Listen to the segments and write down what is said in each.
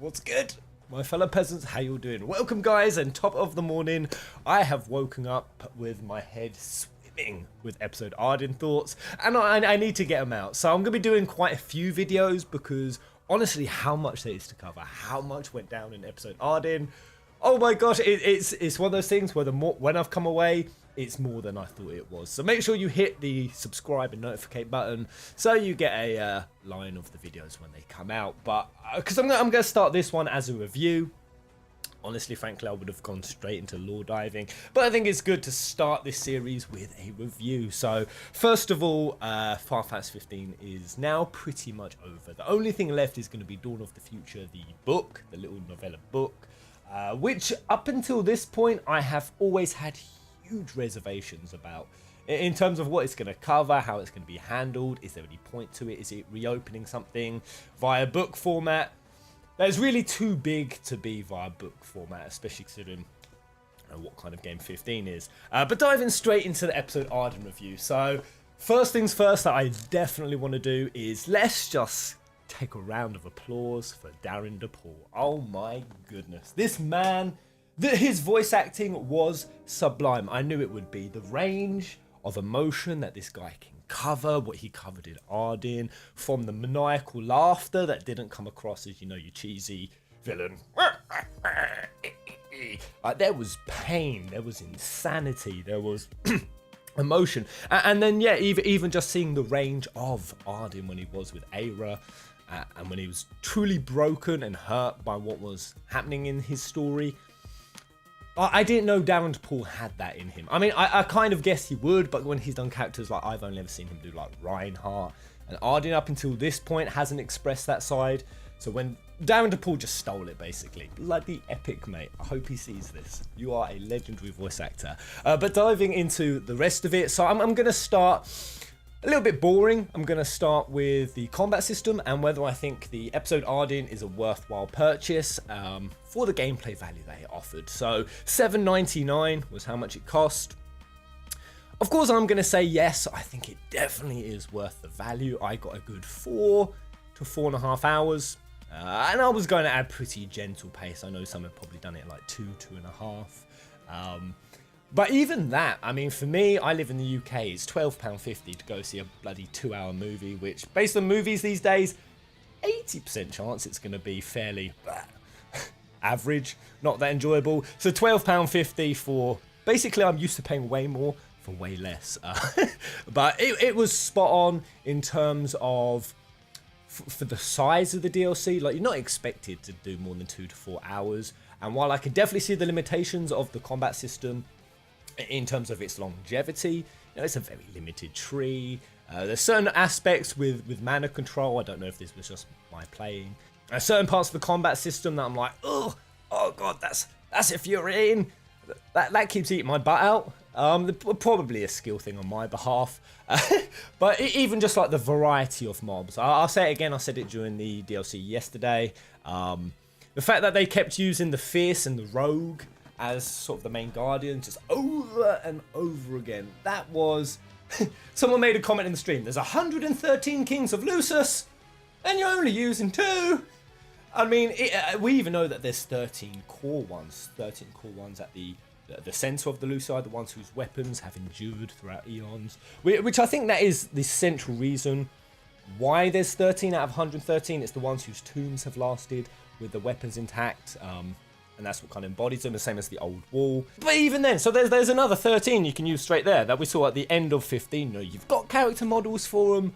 What's good? My fellow peasants, how you doing? Welcome guys, and top of the morning, I have woken up with my head swimming with episode Ardyn thoughts, and I need to get them out. So I'm going to be doing quite a few videos because honestly, how much there is to cover, how much went down in episode Ardyn. Oh my gosh, it's one of those things where when I've come away, it's more than I thought it was. So make sure you hit the subscribe and notificate button so you get a line of the videos when they come out. But because I'm going to start this one as a review. Honestly, frankly, I would have gone straight into lore diving, but I think it's good to start this series with a review. So first of all, Final Fantasy 15 is now pretty much over. The only thing left is going to be Dawn of the Future, the book, the little novella book, which up until this point I have always had huge reservations about in terms of what it's going to cover, how it's going to be handled. Is there any point to it? Is it reopening something via book format? That's really too big to be via book format, especially considering what kind of game 15 is. But diving straight into the episode Ardyn review. So first things first that I definitely want to do is let's just take a round of applause for Darren DePaul. Oh my goodness, this man, his voice acting was sublime. I knew it would be. The range of emotion that this guy can cover, what he covered in Ardyn, from the maniacal laughter that didn't come across as, you know, your cheesy villain. There was pain, there was insanity, there was emotion. And then, yeah, even just seeing the range of Ardyn when he was with Aira, and when he was truly broken and hurt by what was happening in his story. I didn't know Darren DePaul had that in him. I mean, I kind of guessed he would, but when he's done characters like, I've only ever seen him do like Reinhardt, and Ardyn up until this point hasn't expressed that side. So when Darren DePaul just stole it, basically. Bloody epic, mate. I hope he sees this. You are a legendary voice actor. But diving into the rest of it, so I'm going to start a little bit boring. I'm going to start with the combat system and whether I think the episode Ardyn is a worthwhile purchase for the gameplay value that it offered. So $7.99 was how much it cost. Of course, I'm going to say yes, I think it definitely is worth the value. I got a good 4 to 4.5 hours. And I was going to add pretty gentle pace. I know some have probably done it like 2.5. But even that, I mean, for me, I live in the UK, it's £12.50 to go see a bloody 2-hour movie, which, based on movies these days, 80% chance it's going to be fairly average, not that enjoyable. So £12.50 for, basically, I'm used to paying way more for way less. But it was spot on in terms of, for the size of the DLC, like, you're not expected to do more than 2 to 4 hours. And while I can definitely see the limitations of the combat system, in terms of its longevity, you know, it's a very limited tree. There's certain aspects with mana control. I don't know if this was just my playing. Certain parts of the combat system that I'm like, oh god, that's infuriating. That keeps eating my butt out. Probably a skill thing on my behalf. But even just like the variety of mobs. I'll say it again. I said it during the DLC yesterday. The fact that they kept using the Fierce and the Rogue as sort of the main guardian just over and over again. That was... Someone made a comment in the stream. There's 113 Kings of Lucis and you're only using 2. I mean, we even know that there's 13 core ones. 13 core ones at the center of the Lucii, the ones whose weapons have endured throughout eons. Which I think that is the central reason why there's 13 out of 113. It's the ones whose tombs have lasted with the weapons intact. And that's what kind of embodies them, the same as the old wall. But even then, so there's another 13 you can use straight there that we saw at the end of 15. You know, you've got character models for them.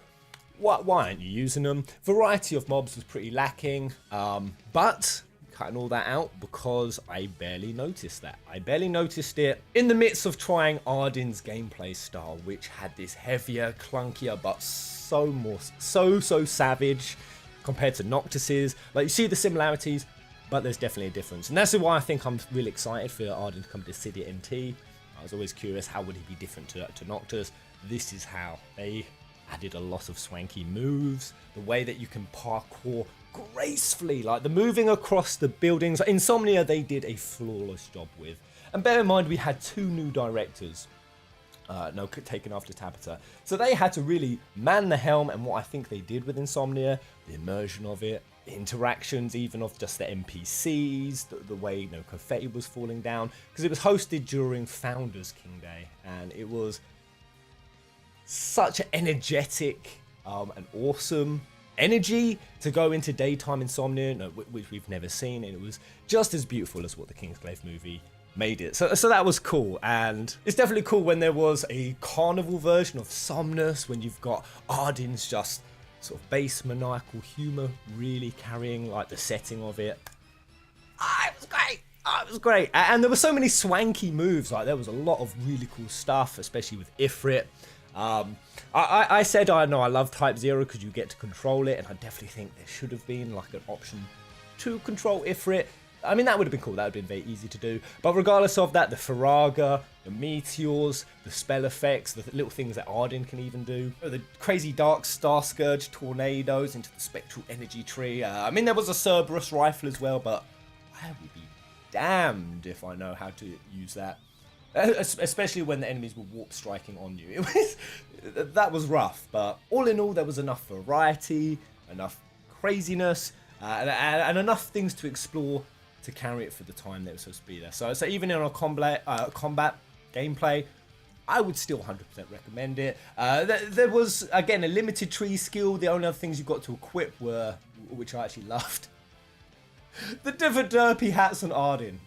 Why aren't you using them? Variety of mobs was pretty lacking. But cutting all that out because I barely noticed that. I barely noticed it in the midst of trying Ardyn's gameplay style, which had this heavier, clunkier, but so savage compared to Noctis's. Like, you see the similarities, but there's definitely a difference. And that's why I think I'm really excited for Ardyn to come to City NT. I was always curious, how would he be different to Noctis? This is how. They added a lot of swanky moves. The way that you can parkour gracefully. Like the moving across the buildings. Insomnia, they did a flawless job with. And bear in mind, we had 2 new directors. Taken after Tabata. So they had to really man the helm, and what I think they did with Insomnia, the immersion of it, interactions even of just the NPCs, the way confetti was falling down, because it was hosted during Founders King Day, and it was such an energetic and awesome energy to go into daytime Insomnia, which we've never seen, and it was just as beautiful as what the Kingsglaive movie made it. So that was cool, and it's definitely cool when there was a carnival version of Somnus, when you've got Ardyn's just sort of bass maniacal humor really carrying like the setting of it. It was great. It was great. And there were so many swanky moves. Like there was a lot of really cool stuff, especially with Ifrit. I said I know I love Type 0 because you get to control it, and I definitely think there should have been like an option to control Ifrit. I mean, that would have been cool. That would have been very easy to do. But regardless of that, the Faraga, the meteors, the spell effects, the little things that Ardyn can even do, the crazy dark Star Scourge tornadoes into the spectral energy tree. I mean, there was a Cerberus rifle as well, but I would be damned if I know how to use that. Especially when the enemies were warp striking on you. That was rough, but all in all, there was enough variety, enough craziness, and enough things to explore to carry it for the time that it was supposed to be there. So even in a combat gameplay, I would still 100% recommend it. There was, again, a limited tree skill. The only other things you got to equip were, which I actually loved, the different derpy hats on Ardyn.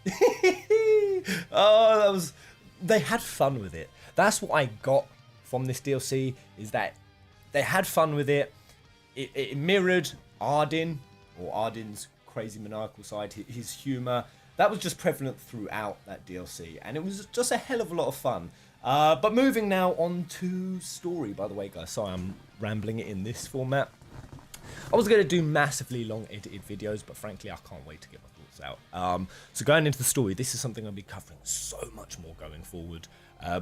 They had fun with it. That's what I got from this DLC, is that they had fun with it. It mirrored Ardyn, or Ardyn's crazy maniacal side, his humor. That was just prevalent throughout that DLC, and it was just a hell of a lot of fun. But moving now on to story, by the way, guys. Sorry, I'm rambling it in this format. I was going to do massively long edited videos, but frankly, I can't wait to get my thoughts out. So going into the story, this is something I'll be covering so much more going forward,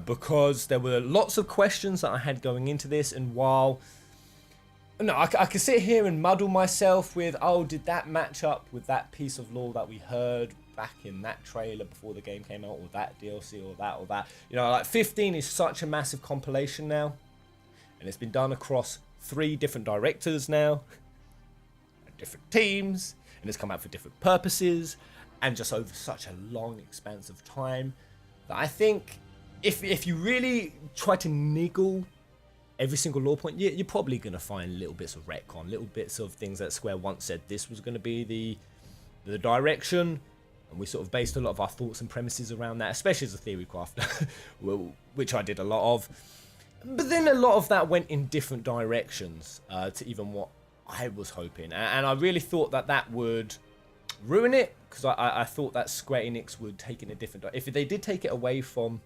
because there were lots of questions that I had going into this, and while I could sit here and muddle myself with, oh, did that match up with that piece of lore that we heard back in that trailer before the game came out, or that DLC, or that. Like 15 is such a massive compilation now, and it's been done across 3 different directors now, and different teams, and it's come out for different purposes, and just over such a long expanse of time, that I think if you really try to niggle every single lore point, you're probably going to find little bits of retcon, little bits of things that Square once said this was going to be the direction, and we sort of based a lot of our thoughts and premises around that, especially as a theory crafter, which I did a lot of. But then a lot of that went in different directions to even what I was hoping, and I really thought that would ruin it, because I thought that Square Enix would take it in a different direction. If they did take it away from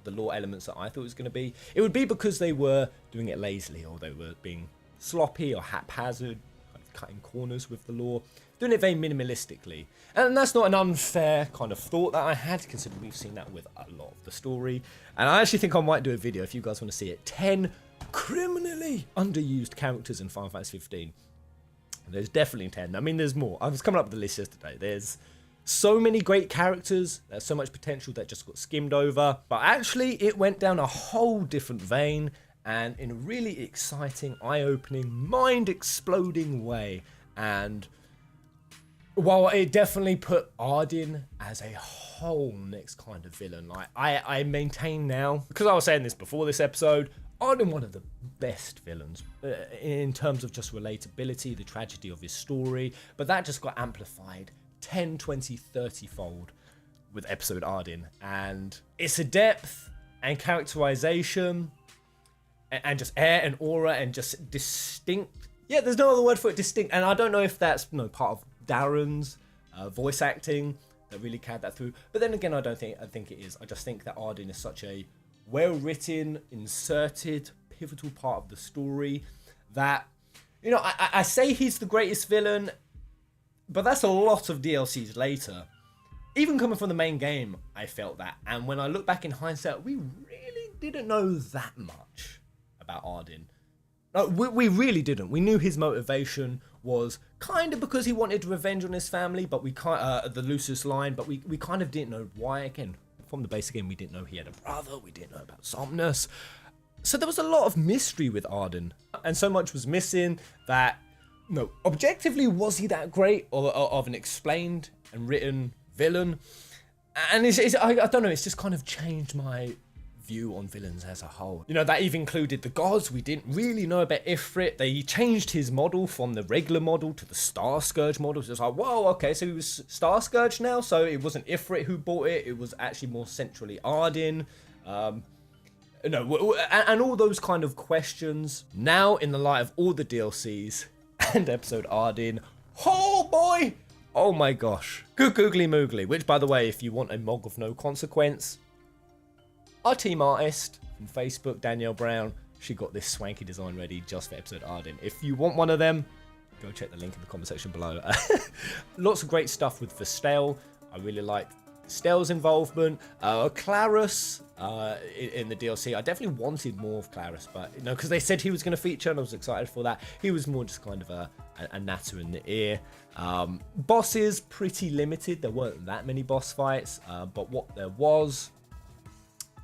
the lore elements that I thought it was going to be, it would be because they were doing it lazily, or they were being sloppy or haphazard, kind of cutting corners with the lore, doing it very minimalistically. And that's not an unfair kind of thought that I had, considering we've seen that with a lot of the story. And I actually think I might do a video, if you guys want to see it, 10 criminally underused characters in Final Fantasy 15. And there's definitely 10. I mean, there's more. I was coming up with the list yesterday. There's so many great characters, there's so much potential that just got skimmed over, but actually it went down a whole different vein, and in a really exciting, eye-opening, mind-exploding way. And while it definitely put Ardyn as a whole next kind of villain, like I maintain now, because I was saying this before this episode, Ardyn one of the best villains in terms of just relatability, the tragedy of his story, but that just got amplified 10, 20, 30-fold with Episode Ardyn, and it's a depth and characterization and just air and aura and just distinct. Yeah, there's no other word for it, distinct. And I don't know if that's part of Darren's voice acting that really carried that through, but then again, I think it is. I just think that Ardyn is such a well-written, inserted, pivotal part of the story that, I say he's the greatest villain, but that's a lot of DLCs later. Even coming from the main game, I felt that. And when I look back in hindsight, we really didn't know that much about Ardyn. No, we really didn't. We knew his motivation was kind of because he wanted revenge on his family, but we can't, the Lucius line, but we kind of didn't know why. Again, from the basic game, we didn't know he had a brother, we didn't know about Somnus. So there was a lot of mystery with Ardyn, and so much was missing that no, objectively, was he that great of an explained and written villain? And I don't know, it's just kind of changed my view on villains as a whole. You know, that even included the gods. We didn't really know about Ifrit. They changed his model from the regular model to the Star Scourge model. So it's like, whoa, okay, so he was Star Scourge now? So it wasn't Ifrit who bought it. It was actually more centrally Ardyn. No, and all those kind of questions. Now, in the light of all the DLCs and episode Ardyn, oh boy! Oh my gosh. Good googly moogly. Which, by the way, if you want a mog of no consequence, our team artist from Facebook, Danielle Brown, she got this swanky design ready just for episode Ardyn. If you want one of them, go check the link in the comment section below. Lots of great stuff with Vestel. I really liked Vestel's involvement. Clarus in the DLC. I definitely wanted more of Clarus, but you know, because they said he was going to feature and I was excited for that. He was more just kind of a natter in the ear. Bosses, pretty limited. There weren't that many boss fights, but what there was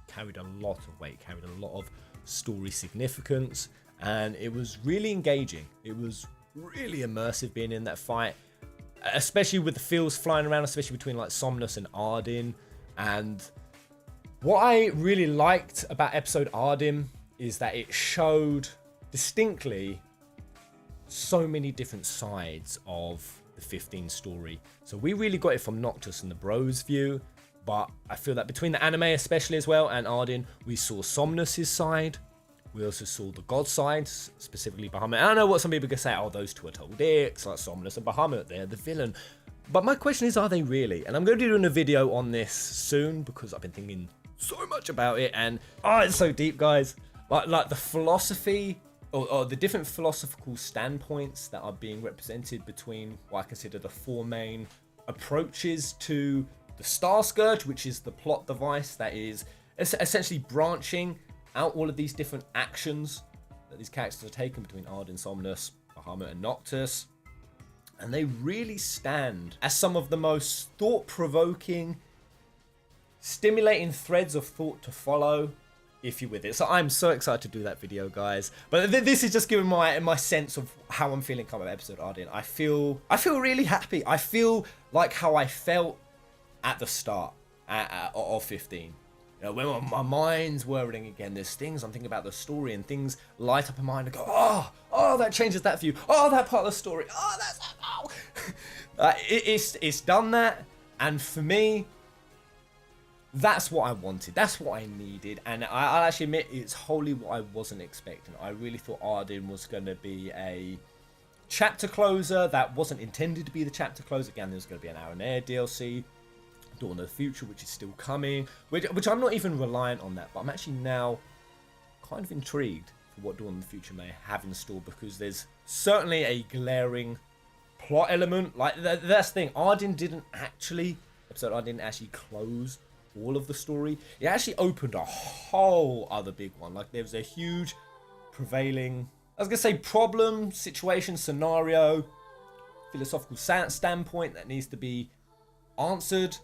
carried a lot of weight, carried a lot of story significance, and it was really engaging. It was really immersive being in that fight, especially with the feels flying around, especially between like Somnus and Ardyn. And what I really liked about episode Ardyn is that it showed distinctly so many different sides of the 15 story. So we really got it from Noctis and the Bros view, but I feel that between the anime especially as well and Ardyn, we saw Somnus's side. We also saw the god side, specifically Bahamut. And I know what some people can say, oh, those two are total dicks, like Somnus and Bahamut, they're the villain. But my question is, are they really? And I'm going to be doing a video on this soon because I've been thinking so much about it, and it's so deep, guys. Like the philosophy or the different philosophical standpoints that are being represented between what I consider the four main approaches to the Star Scourge, which is the plot device that is essentially branching out all of these different actions that these characters are taking between Ardyn, Somnus, Bahamut, and Noctis. And they really stand as some of the most thought-provoking, stimulating threads of thought to follow if you're with it. So I'm so excited to do that video, guys. But this is just giving my sense of how I'm feeling coming at episode Ardyn. I feel really happy. I feel like how I felt at the start of 15. You know, when my mind's whirling again, there's things I'm thinking about the story, and things light up in my mind and go, oh, that changes that view. Oh, that part of the story. Oh, it's done that, and for me, that's what I wanted. That's what I needed, and I'll actually admit it's wholly what I wasn't expecting. I really thought Ardyn was going to be a chapter closer that wasn't intended to be the chapter closer. Again, there's going to be an Hour and Air DLC. Dawn of the Future, which is still coming, which I'm not even reliant on that, but I'm actually now kind of intrigued for what Dawn of the Future may have in store, because there's certainly a glaring plot element. Like that's the thing, episode Ardyn didn't actually close all of the story. It actually opened a whole other big one. Like there was a huge prevailing, I was gonna say, problem, situation, scenario, philosophical standpoint that needs to be answered.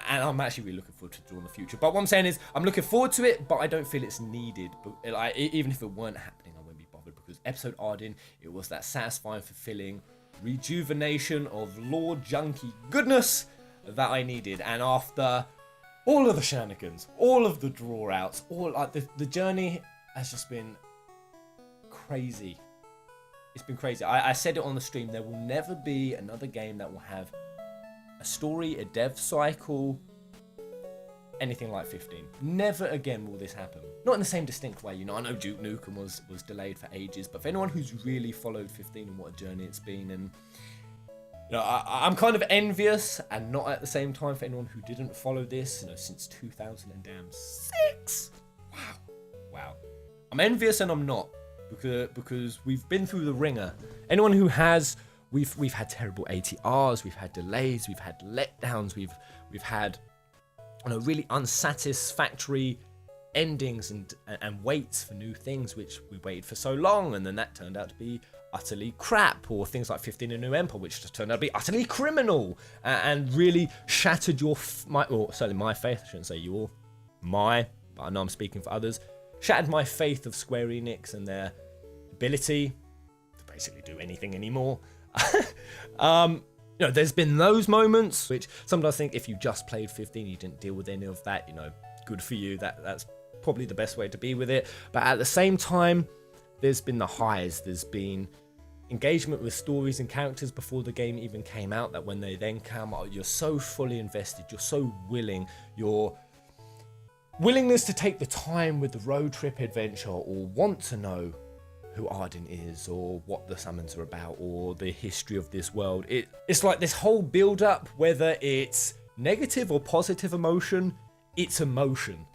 And I'm actually really looking forward to Dawn of the Future. But what I'm saying is, I'm looking forward to it, but I don't feel it's needed. But like, even if it weren't happening, I wouldn't be bothered, because episode Ardyn, it was that satisfying, fulfilling rejuvenation of Lord Junkie goodness that I needed. And after all of the shenanigans, all of the draw outs, all like the journey has just been crazy. It's been crazy. I said it on the stream, there will never be another game that will have a story, a dev cycle, anything like 15. Never again will this happen. Not in the same distinct way, you know. I know Duke Nukem was delayed for ages, but for anyone who's really followed 15 and what a journey it's been, and you know, I'm kind of envious, and not at the same time, for anyone who didn't follow this, you know, since 2006. Wow. I'm envious and I'm not, because we've been through the ringer. Anyone who has, we've had terrible ATRs, we've had delays, we've had letdowns, we've had, you know, really unsatisfactory endings and waits for new things, which we waited for so long, and then that turned out to be utterly crap, or things like 15 A New Empire, which just turned out to be utterly criminal and really shattered certainly my faith. I shouldn't say but I know I'm speaking for others. Shattered my faith of Square Enix and their ability to basically do anything anymore. There's been those moments, which sometimes I think if you just played 15, you didn't deal with any of that, good for you. That's probably the best way to be with it. But at the same time, there's been the highs. There's been engagement with stories and characters before the game even came out, that when they then come out, you're so fully invested, you're so willing, your willingness to take the time with the road trip adventure, or want to know who Ardyn is, or what the summons are about, or the history of this world. It's like this whole build up, whether it's negative or positive emotion, it's emotion.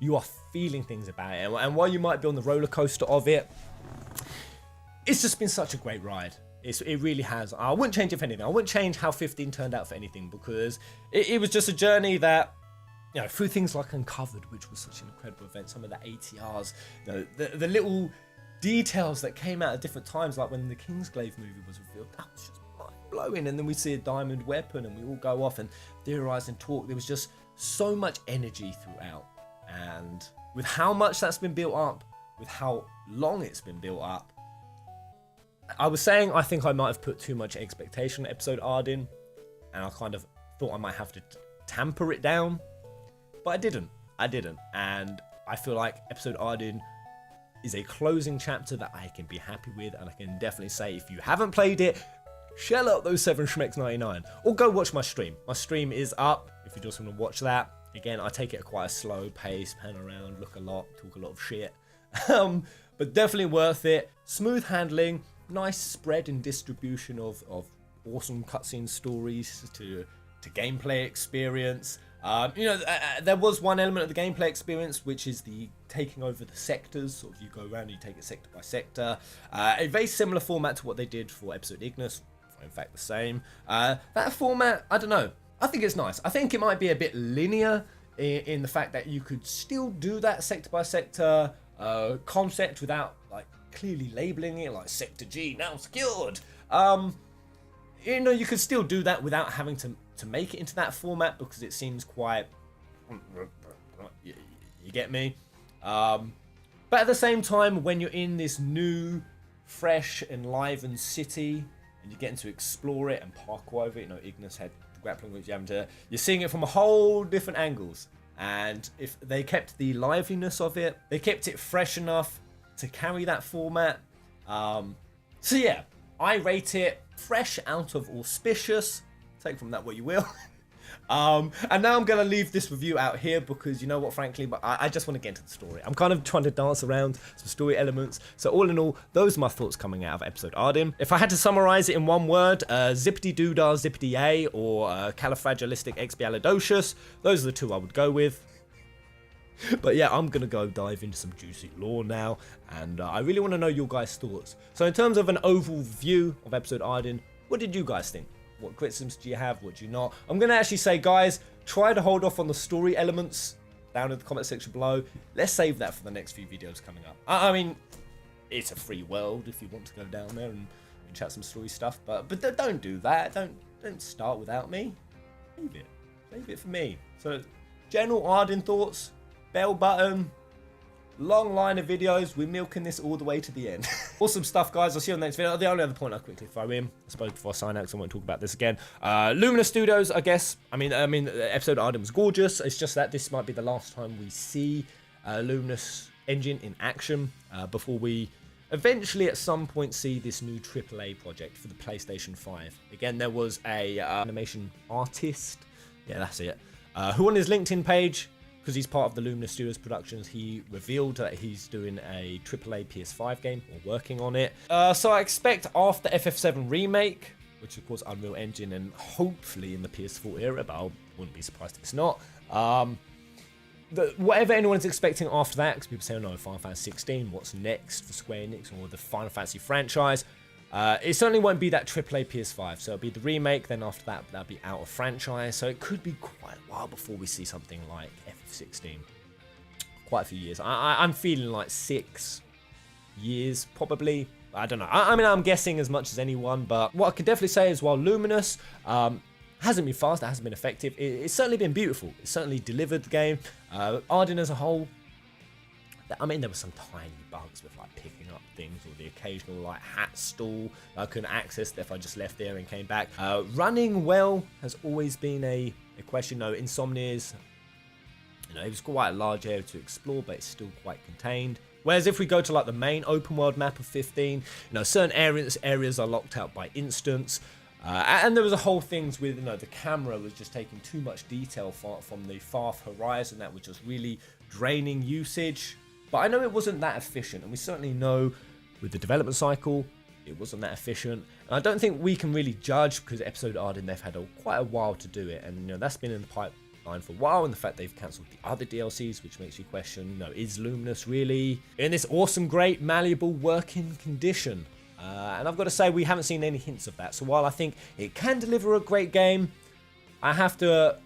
You are feeling things about it, and while you might be on the roller coaster of it, it's just been such a great ride. It really has. I wouldn't change it for anything. I wouldn't change how 15 turned out for anything, because it was just a journey that, through things like Uncovered, which was such an incredible event, some of the ATRs, the little details that came out at different times, like when the Kingsglaive movie was revealed, that was just mind-blowing. And then we see a diamond weapon, and we all go off and theorize and talk. There was just so much energy throughout. And with how much that's been built up, with how long it's been built up, I was saying I think I might have put too much expectation on Episode Ardyn, and I kind of thought I might have to tamper it down, but I didn't. And I feel like Episode Ardyn is a closing chapter that I can be happy with, and I can definitely say, if you haven't played it, shell out those 7 Schmecks 99, or go watch my stream. My stream is up if you just want to watch that. Again, I take it at quite a slow pace, pan around, look a lot, talk a lot of shit. But definitely worth it. Smooth handling, nice spread and distribution of awesome cutscene stories to gameplay experience. There was one element of the gameplay experience, which is the taking over the sectors. Sort of, you go around and you take it sector by sector. A very similar format to what they did for Episode Ignis, in fact the same. That format, I don't know. I think it's nice. I think it might be a bit linear in the fact that you could still do that sector by sector concept without like clearly labeling it like Sector G now secured. You could still do that without having to make it into that format, because it seems quite, you get me. But at the same time, when you're in this new, fresh, enlivened city and you're getting to explore it and parkour over it, Ignis had the grappling which you're seeing it from a whole different angles. And if they kept the liveliness of it, they kept it fresh enough to carry that format. So yeah, I rate it fresh out of auspicious. Take from that what you will. And now I'm going to leave this review out here, because you know what, frankly, but I just want to get into the story. I'm kind of trying to dance around some story elements. So all in all, those are my thoughts coming out of Episode Ardyn. If I had to summarize it in one word, zippity doodah zippity yay, or califragilisticexpialidocious, those are the two I would go with. But yeah, I'm going to go dive into some juicy lore now, and I really want to know your guys' thoughts. So in terms of an overall view of Episode Ardyn, what did you guys think? What criticisms do you have? What do you not? I'm going to actually say, guys, try to hold off on the story elements down in the comment section below. Let's save that for the next few videos coming up. I mean, it's a free world if you want to go down there and chat some story stuff, but don't do that. Don't start without me. Save it for me. So, general Ardyn thoughts, bell button, long line of videos. We're milking this all the way to the end. Awesome stuff, guys. I'll see you on the next video. The only other point I'll quickly throw in, I suppose before I sign out, because I won't talk about this again. Luminous Studios, I guess. I mean, Episode Ardyn was gorgeous. It's just that this might be the last time we see Luminous engine in action before we eventually at some point see this new AAA project for the PlayStation 5. Again, there was a animation artist, yeah, that's it, who on his LinkedIn page, because he's part of the Luminous Studios productions, he revealed that he's doing a AAA PS5 game, or working on it. So I expect after FF7 Remake, which of course Unreal Engine and hopefully in the PS4 era, but I wouldn't be surprised if it's not. Whatever anyone's expecting after that, because people say, oh no, Final Fantasy 16, what's next for Square Enix or the Final Fantasy franchise? It certainly won't be that AAA PS5, so it'll be the remake, then after that, that'll be out of franchise, so it could be quite a while before we see something like FF16. Quite a few years. I'm feeling like 6 years, probably. I don't know. I mean, I'm guessing as much as anyone, but what I could definitely say is, while Luminous hasn't been fast, it hasn't been effective, it's certainly been beautiful. It's certainly delivered the game. Ardyn as a whole, I mean, there were some tiny bugs with like picking up things, or the occasional like hat stall that I couldn't access if I just left there and came back. Running well has always been a question. No, Insomnia's, you know, it was quite a large area to explore, but it's still quite contained. Whereas if we go to like the main open world map of 15, you know, certain areas are locked out by instance. And there was a whole things with, you know, the camera was just taking too much detail from the far horizon, that was just really draining usage. But I know it wasn't that efficient, and we certainly know with the development cycle, it wasn't that efficient. And I don't think we can really judge, because Episode Ardyn, they've had quite a while to do it, and you know, that's been in the pipeline for a while, and the fact they've cancelled the other DLCs, which makes you question, you know, is Luminous really in this awesome, great, malleable working condition? And I've got to say, we haven't seen any hints of that. So while I think it can deliver a great game, I have to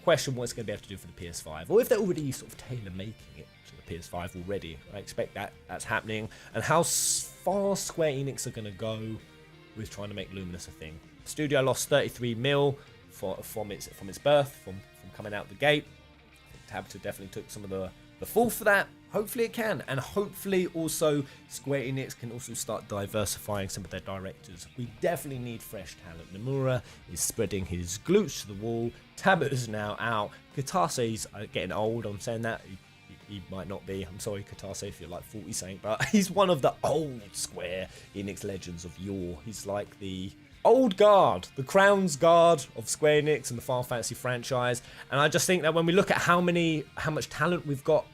question what it's going to be able to do for the PS5, or if they're already sort of tailor-making it to the PS5 already. I expect that's happening, and how far Square Enix are going to go with trying to make Luminous a thing. The studio lost 33 mil from its birth, from coming out the gate. I think Tabata definitely took some of the fall for that. Hopefully it can, and hopefully also Square Enix can also start diversifying some of their directors. We definitely need fresh talent. Nomura is spreading his glutes to the wall. Tabata's now out. Katase's getting old. I'm saying that. He might not be. I'm sorry, Katase, if you're like 40 something, but he's one of the old Square Enix legends of yore. He's like the old guard, the Crown's guard of Square Enix and the Final Fantasy franchise. And I just think that when we look at how much talent we've got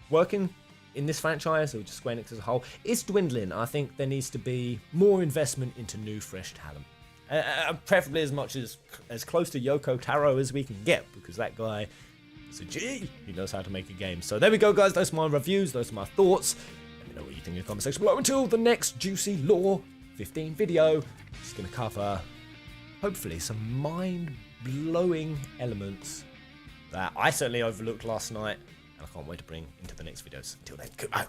working in this franchise, or just Square Enix as a whole, it's dwindling. I think there needs to be more investment into new, fresh talent. Preferably as much as close to Yoko Taro as we can get, because that guy is a G. He knows how to make a game. So there we go, guys. Those are my reviews. Those are my thoughts. Let me know what you think in the comment section below. Until the next Juicy Lore 15 video, it's going to cover, hopefully, some mind-blowing elements that I certainly overlooked last night, and I can't wait to bring into the next videos. Until then, goodbye.